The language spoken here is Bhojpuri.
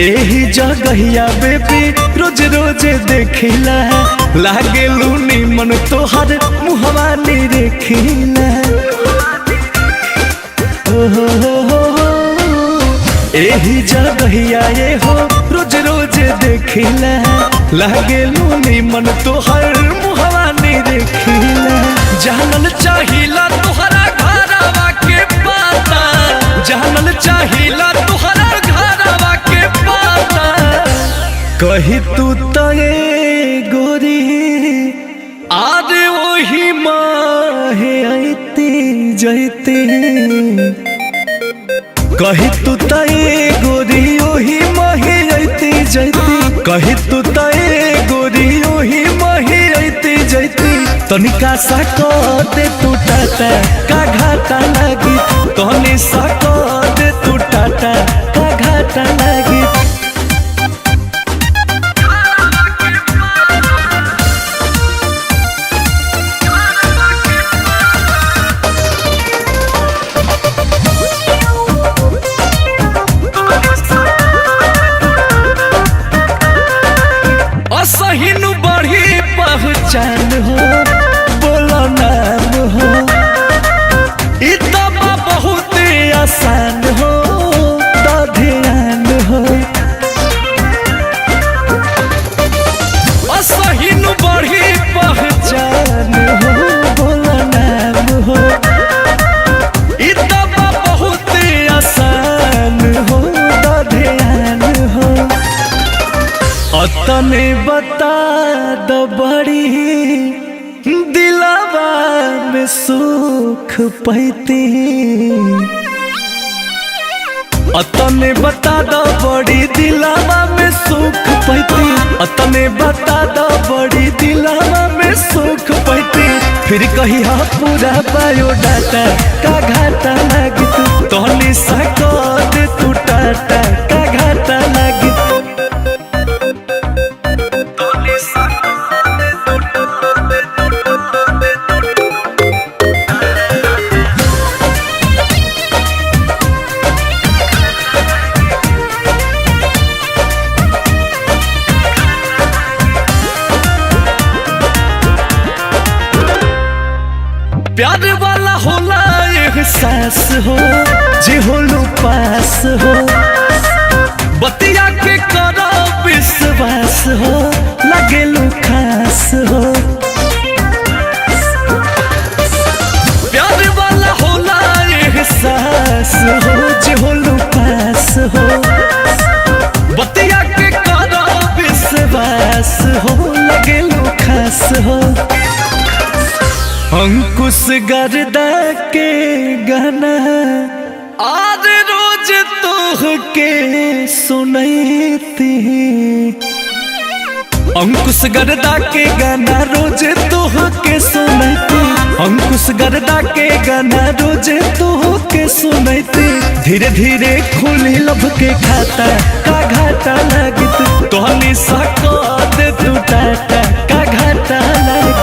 एही जगहिया बेबी रोज रोज देखिला लागे लूनी मन तोहर मुहवा नी रेखिला एही जगहिया ये हो रोज रोज देखिला लागे लूनी मन तोहर मुहवा नी रेखिला जानल चाहिला तोहरा घरवा के पता जानल चाहिला तोहरा घरवा के पता कही तू तो ये गोरी आज वही माहे आईती जैती कही तू तो ये गोरी वही माहे आईती जैती कही तू तो ये गोरी वही माहे आईती जैती तनिका सा दे तू टाटा का घाटा लगी तनी सा दे तू टाटा का घाटा लगी। असहिनु बढ़ी पहचान हो बोलो नाम हो इतना बहुत आसान हो तो ध्यान हो असहिनु बढ़ी पहचान हो बोलो नाम हो इतना बहुत आसान हो तो ध्यान हो तने बता दो बड़ी दिलावा में सुख पैती तने बता दो बड़ी दिलावा में सुख पैती तने बता दो बड़ी दिलावा में सुख पैती फिर कही हा पूरा बायोडाटा का घाटा लगी तोहनी सा दे तू टाटा का घाटा लगी। प्यार वाला होला एहसास हो जे होलू पास हो बतिया के करो विश्वास हो लगेलू खास हो प्यार वाला होला एहसास हो जे होलू पास हो बतिया के करो विश्वास हो लगेलू खास हो अंकुश गर्दा के गाना आज रोज तोह के सुनैती अंकुश गर्दा के गाना रोज तोह के सुनैती अंकुश गर्दा के गाना रोज तोह के सुनैती धीरे धीरे खुली लब के खाता का घाटा लगित तोहनी सा दे तू टाटा का घाटा लगी।